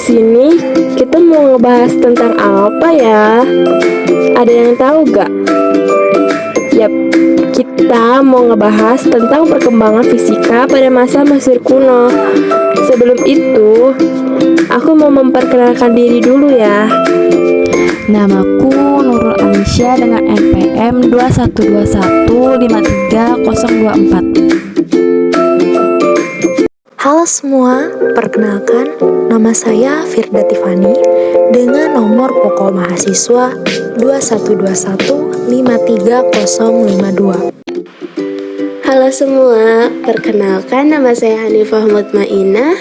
sini kita mau ngebahas tentang apa ya? Ada yang tahu gak? Yap, kita mau ngebahas tentang perkembangan fisika pada masa Mesir kuno. Sebelum itu, aku mau memperkenalkan diri dulu ya. Namaku Nurul Alisya dengan NPM 212153024. Halo semua, perkenalkan nama saya Firda Tiffany dengan nomor pokok mahasiswa 212153052. Halo semua, perkenalkan nama saya Hanifah Mutmainah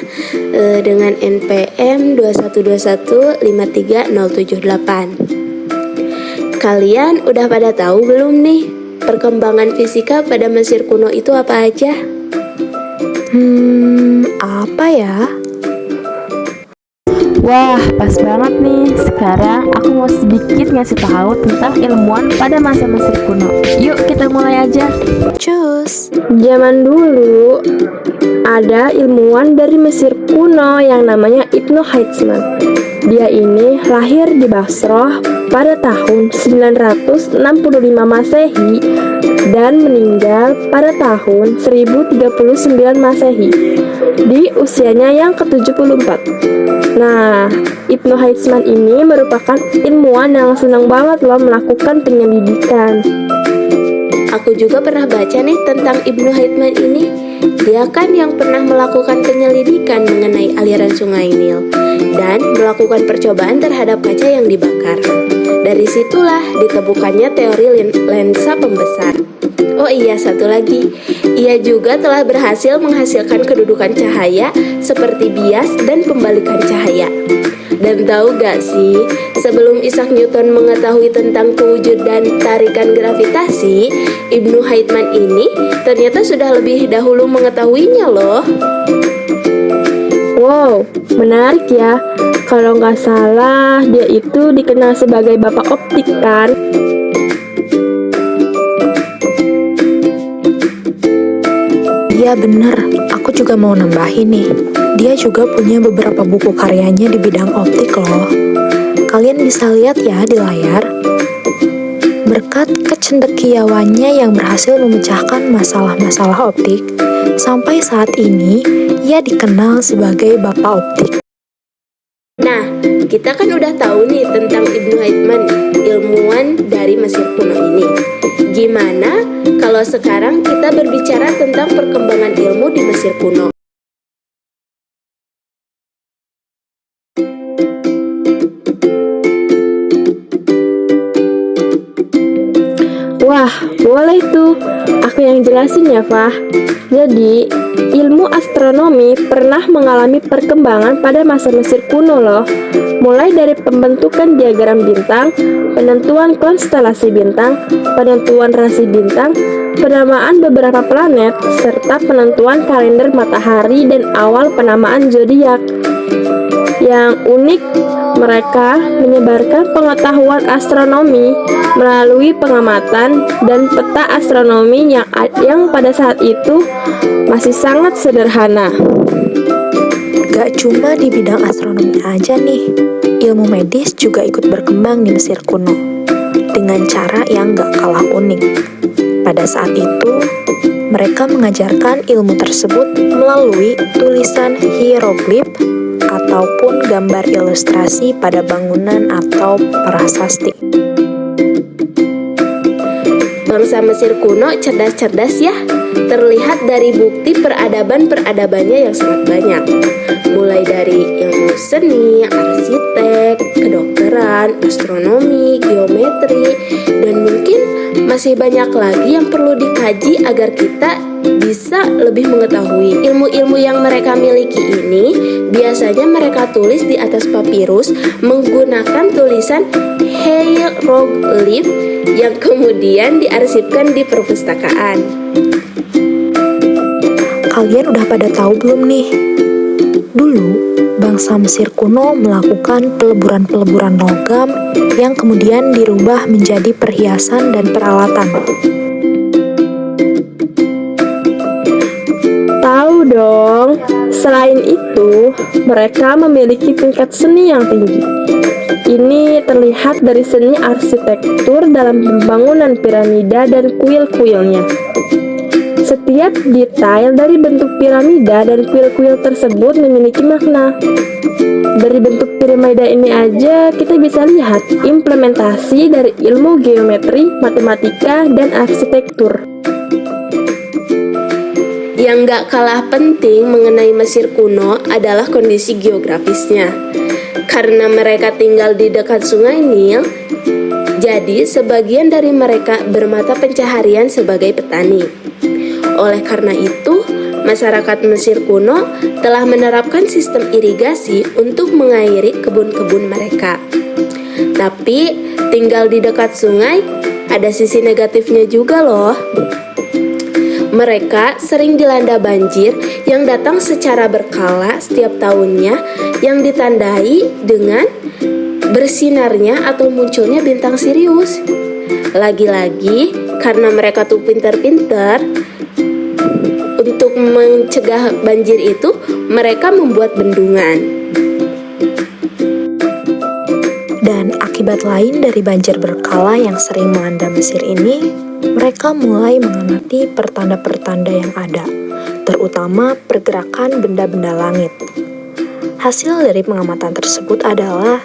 dengan NPM 212153078. Kalian udah pada tahu belum nih perkembangan fisika pada Mesir kuno itu apa aja? Apa ya? Wah, pas banget nih. Sekarang aku mau sedikit ngasih tahu tentang ilmuwan pada masa Mesir kuno. Yuk kita mulai aja. Cus. Zaman dulu, ada ilmuwan dari Mesir kuno yang namanya Ibnu Haitzman. Dia ini lahir di Basrah pada tahun 965 Masehi dan meninggal pada tahun 1039 Masehi di usianya yang ke-74. Nah, Ibnu Haitzman ini merupakan ilmuwan yang senang banget loh melakukan penyelidikan. Aku juga pernah baca nih tentang Ibnu Haitzman ini. Dia kan yang pernah melakukan penyelidikan mengenai aliran sungai Nil dan melakukan percobaan terhadap kaca yang dibakar. Dari situlah ditemukannya teori lensa pembesar. Oh iya, satu lagi. Ia juga telah berhasil menghasilkan kedudukan cahaya seperti bias dan pembalikan cahaya. Dan tahu gak sih, sebelum Isaac Newton mengetahui tentang kewujudan tarikan gravitasi, Ibnu Haitzman ini ternyata sudah lebih dahulu mengetahuinya loh. Wow, menarik ya. Kalau nggak salah, dia itu dikenal sebagai bapak optik kan? Iya bener, aku juga mau nambahin nih. Dia juga punya beberapa buku karyanya di bidang optik loh. Kalian bisa lihat ya di layar. Berkat kecendekiawannya yang berhasil memecahkan masalah-masalah optik, sampai saat ini ia dikenal sebagai bapak optik. Nah, kita kan udah tahu nih tentang Ibnu Haitzman, ilmuwan dari Mesir kuno ini. Gimana kalau sekarang kita berbicara tentang perkembangan ilmu di Mesir kuno? Wah, boleh tuh. Aku yang jelasin ya, Fah. Jadi, ilmu astronomi pernah mengalami perkembangan pada masa Mesir kuno loh. Mulai dari pembentukan diagram bintang, penentuan konstelasi bintang, penentuan rasi bintang, penamaan beberapa planet, serta penentuan kalender matahari dan awal penamaan zodiak. Yang unik, mereka menyebarkan pengetahuan astronomi melalui pengamatan dan peta astronomi yang pada saat itu masih sangat sederhana. Gak cuma di bidang astronomi aja nih, ilmu medis juga ikut berkembang di Mesir kuno dengan cara yang gak kalah unik. Pada saat itu, mereka mengajarkan ilmu tersebut melalui tulisan hieroglif ataupun gambar ilustrasi pada bangunan atau prasasti. Bangsa Mesir kuno cerdas-cerdas ya. Terlihat dari bukti peradaban-peradabannya yang sangat banyak. Mulai dari ilmu seni, arsitek, kedokteran, astronomi, geometri, dan mungkin masih banyak lagi yang perlu dikaji agar kita bisa lebih mengetahui. Ilmu-ilmu yang mereka miliki ini biasanya mereka tulis di atas papirus menggunakan tulisan hieroglif yang kemudian diarsipkan di perpustakaan. Kalian udah pada tahu belum nih? Dulu, bangsa Mesir kuno melakukan peleburan-peleburan logam yang kemudian dirubah menjadi perhiasan dan peralatan. Tahu dong. Selain itu, mereka memiliki tingkat seni yang tinggi. Ini terlihat dari seni arsitektur dalam pembangunan piramida dan kuil-kuilnya. Setiap detail dari bentuk piramida dan kuil-kuil tersebut memiliki makna. Dari bentuk piramida ini aja kita bisa lihat implementasi dari ilmu geometri, matematika, dan arsitektur. Yang gak kalah penting mengenai Mesir kuno adalah kondisi geografisnya. Karena mereka tinggal di dekat sungai Nil, jadi sebagian dari mereka bermata pencaharian sebagai petani. Oleh karena itu, masyarakat Mesir kuno telah menerapkan sistem irigasi untuk mengairi kebun-kebun mereka. Tapi, tinggal di dekat sungai, ada sisi negatifnya juga loh. Mereka sering dilanda banjir yang datang secara berkala setiap tahunnya yang ditandai dengan bersinarnya atau munculnya bintang Sirius. Lagi-lagi, karena mereka tuh pintar-pintar, untuk mencegah banjir itu, mereka membuat bendungan. Dan akibat lain dari banjir berkala yang sering melanda Mesir ini, mereka mulai mengamati pertanda-pertanda yang ada, terutama pergerakan benda-benda langit. Hasil dari pengamatan tersebut adalah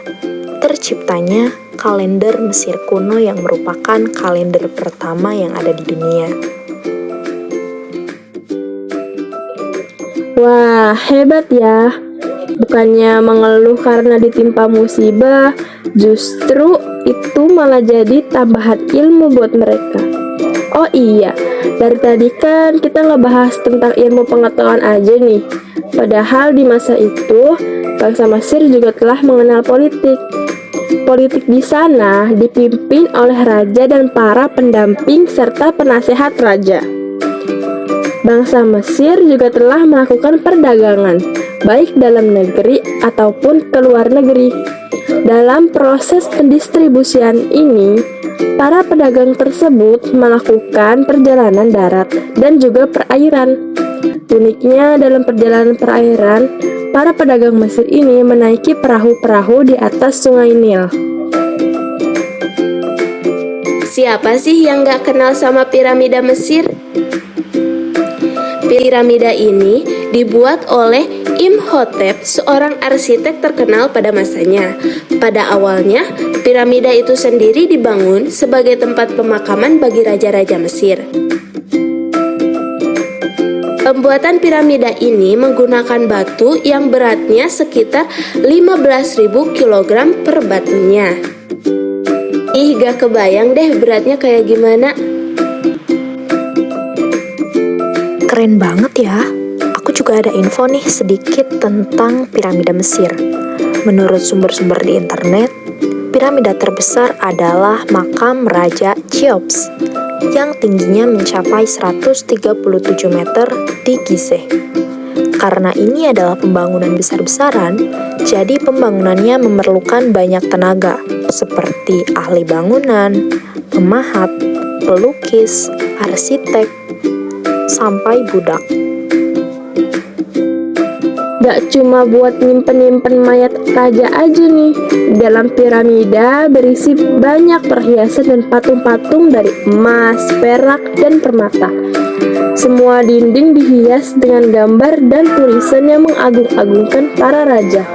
terciptanya kalender Mesir kuno yang merupakan kalender pertama yang ada di dunia. Wah, hebat ya. Bukannya mengeluh karena ditimpa musibah, justru itu malah jadi tambahan ilmu buat mereka. Oh iya, dari tadi kan kita ngebahas tentang ilmu pengetahuan aja nih. Padahal di masa itu, bangsa Mesir juga telah mengenal politik. Politik di sana dipimpin oleh raja dan para pendamping serta penasehat raja. Bangsa Mesir juga telah melakukan perdagangan, baik dalam negeri ataupun ke luar negeri. Dalam proses pendistribusian ini, para pedagang tersebut melakukan perjalanan darat dan juga perairan. Uniknya dalam perjalanan perairan, para pedagang Mesir ini menaiki perahu-perahu di atas sungai Nil. Siapa sih yang gak kenal sama piramida Mesir? Piramida ini dibuat oleh Imhotep, seorang arsitek terkenal pada masanya. Pada awalnya, piramida itu sendiri dibangun sebagai tempat pemakaman bagi raja-raja Mesir. Pembuatan piramida ini menggunakan batu yang beratnya sekitar 15.000 kg per batunya. Ih, gak kebayang deh beratnya kayak gimana. Keren banget ya. Aku juga ada info nih sedikit tentang piramida Mesir. Menurut sumber-sumber di internet, piramida terbesar adalah makam Raja Cheops yang tingginya mencapai 137 meter di Gizeh. Karena ini adalah pembangunan besar-besaran, jadi pembangunannya memerlukan banyak tenaga, seperti ahli bangunan, pemahat, pelukis, arsitek, sampai budak. Gak cuma buat nyimpen-nyimpen mayat raja aja nih. Dalam piramida berisi banyak perhiasan dan patung-patung dari emas, perak, dan permata. Semua dinding dihias dengan gambar dan tulisan yang mengagung-agungkan para raja.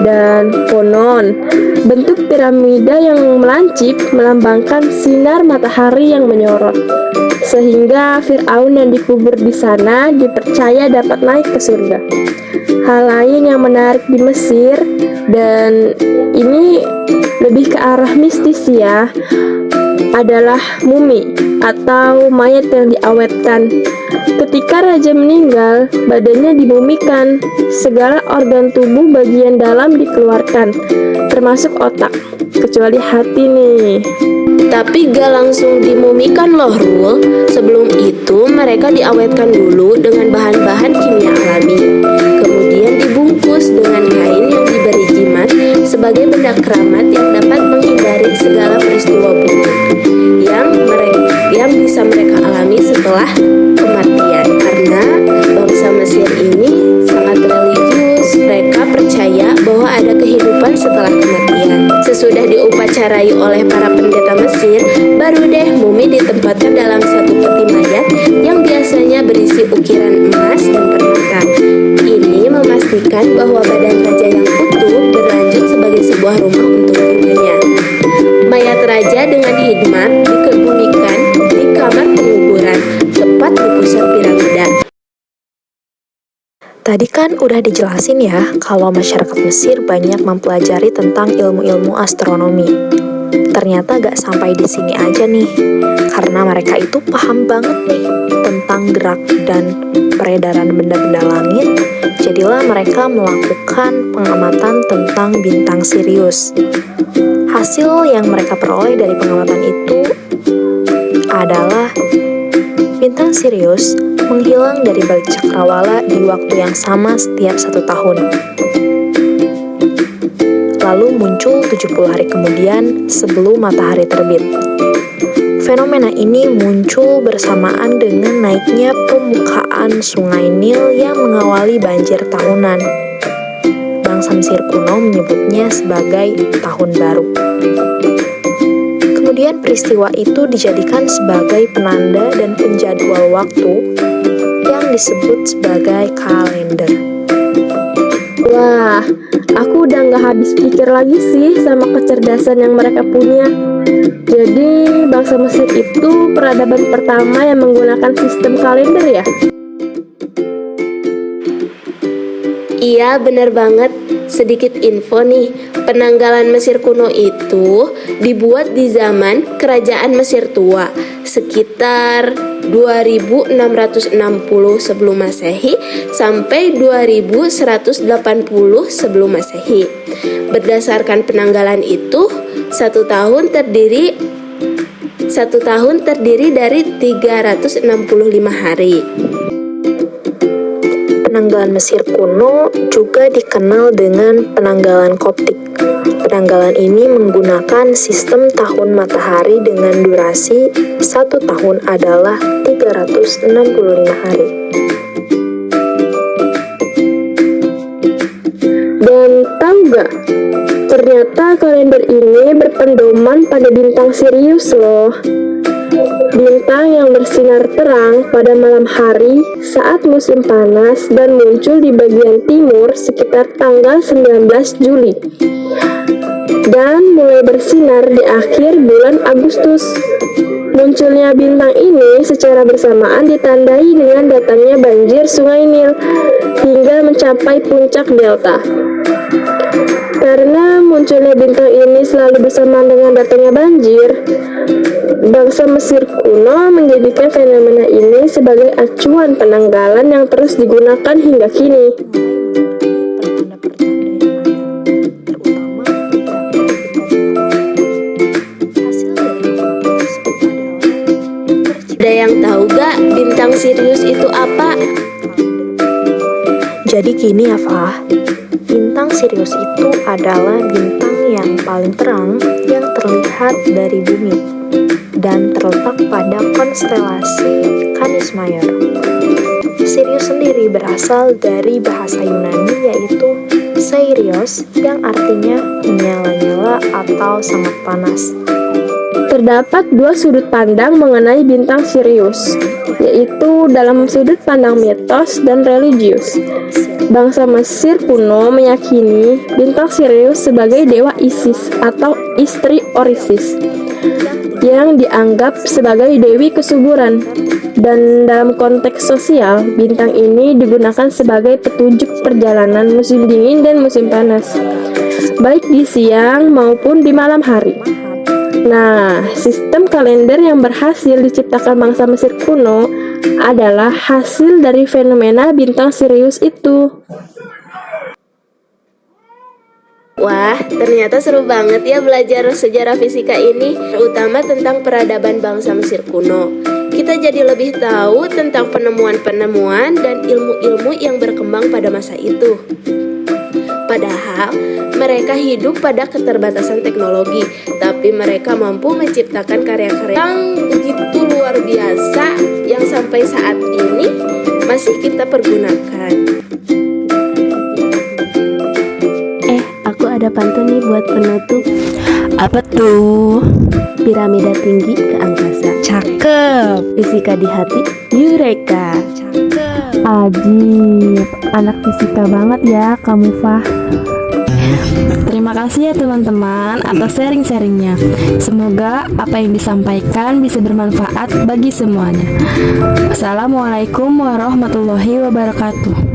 Dan konon, bentuk piramida yang melancip melambangkan sinar matahari yang menyorot. Sehingga Fir'aun yang dikubur di sana dipercaya dapat naik ke surga. Hal lain yang menarik di Mesir, dan ini lebih ke arah mistis ya, adalah mumi atau mayat yang diawetkan. Ketika raja meninggal, badannya dimumikan, segala organ tubuh bagian dalam dikeluarkan, termasuk otak, kecuali hati nih. Tapi gak langsung dimumikan loh, Rul. Sebelum itu mereka diawetkan dulu dengan bahan-bahan kimia alami. Kemudian dibungkus dengan kain yang diberi jimat sebagai benda keramat yang dapat menghindari segala peristiwa buruk yang bisa mereka alami setelah kematian. Karena bangsa Mesir setelah kematian. Sesudah diupacarai oleh para pendeta Mesir, baru deh mumi ditempatkan dalam satu peti mayat yang biasanya berisi ukiran emas dan permata. Ini memastikan bahwa badan raja yang utuh berlanjut sebagai sebuah rumah untuk keluarganya. Mayat raja dengan hikmat dikebumikan di kamar penguburan, tepat di pusat piramida. Tadi kan udah dijelasin ya kalau masyarakat Mesir banyak mempelajari tentang ilmu-ilmu astronomi. Ternyata gak sampai di sini aja nih, karena mereka itu paham banget nih tentang gerak dan peredaran benda-benda langit. Jadilah mereka melakukan pengamatan tentang bintang Sirius. Hasil yang mereka peroleh dari pengamatan itu adalah bintang Sirius menghilang dari balik cakrawala di waktu yang sama setiap 1 tahun. Lalu muncul 70 hari kemudian sebelum matahari terbit. Fenomena ini muncul bersamaan dengan naiknya permukaan sungai Nil yang mengawali banjir tahunan. Bangsa Mesir kuno menyebutnya sebagai Tahun Baru. Kemudian peristiwa itu dijadikan sebagai penanda dan penjadwal waktu yang disebut sebagai kalender. Wah, aku udah nggak habis pikir lagi sih sama kecerdasan yang mereka punya. Jadi, bangsa Mesir itu peradaban pertama yang menggunakan sistem kalender ya? Iya, benar banget. Sedikit info nih, penanggalan Mesir kuno itu dibuat di zaman Kerajaan Mesir Tua, sekitar 2660 sebelum Masehi sampai 2180 sebelum Masehi. Berdasarkan penanggalan itu, satu tahun terdiri dari 365 hari. Penanggalan Mesir kuno juga dikenal dengan penanggalan Koptik. Penanggalan ini menggunakan sistem tahun matahari dengan durasi 1 tahun adalah 365 hari. Dan tahu gak? Ternyata kalender ini berpedoman pada bintang Sirius loh. Bintang yang bersinar terang pada malam hari saat musim panas dan muncul di bagian timur sekitar tanggal 19 Juli. Dan mulai bersinar di akhir bulan Agustus. Munculnya bintang ini secara bersamaan ditandai dengan datangnya banjir Sungai Nil hingga mencapai puncak delta. Karena munculnya bintang ini selalu bersamaan dengan datangnya banjir, bangsa Mesir kuno menjadikan fenomena ini sebagai acuan penanggalan yang terus digunakan hingga kini. Ada yang tahu gak bintang Sirius itu apa? Jadi gini ya Fah, bintang Sirius itu adalah bintang yang paling terang yang terlihat dari bumi dan terletak pada konstelasi Canis Major. Sirius sendiri berasal dari bahasa Yunani yaitu Seirios yang artinya menyala-nyala atau sangat panas. Terdapat dua sudut pandang mengenai bintang Sirius, yaitu dalam sudut pandang mitos dan religius. Bangsa Mesir kuno meyakini bintang Sirius sebagai dewa Isis atau istri Orisis, yang dianggap sebagai dewi kesuburan. Dan dalam konteks sosial, bintang ini digunakan sebagai petunjuk perjalanan musim dingin dan musim panas, baik di siang maupun di malam hari. Nah, sistem kalender yang berhasil diciptakan bangsa Mesir kuno adalah hasil dari fenomena bintang Sirius itu. Wah, ternyata seru banget ya belajar sejarah fisika ini, terutama tentang peradaban bangsa Mesir kuno. Kita jadi lebih tahu tentang penemuan-penemuan dan ilmu-ilmu yang berkembang pada masa itu. Padahal mereka hidup pada keterbatasan teknologi, tapi mereka mampu menciptakan karya-karya yang begitu luar biasa yang sampai saat ini masih kita pergunakan. Aku ada ada pantun nih buat penutup. Apa tuh? Piramida tinggi ke angkasa, Cakep. fisika di hati, Eureka. Ajib, anak fisika banget ya kamu, Fah. Terima kasih ya teman-teman atas sharing-sharingnya. Semoga apa yang disampaikan bisa bermanfaat bagi semuanya. Assalamualaikum warahmatullahi wabarakatuh.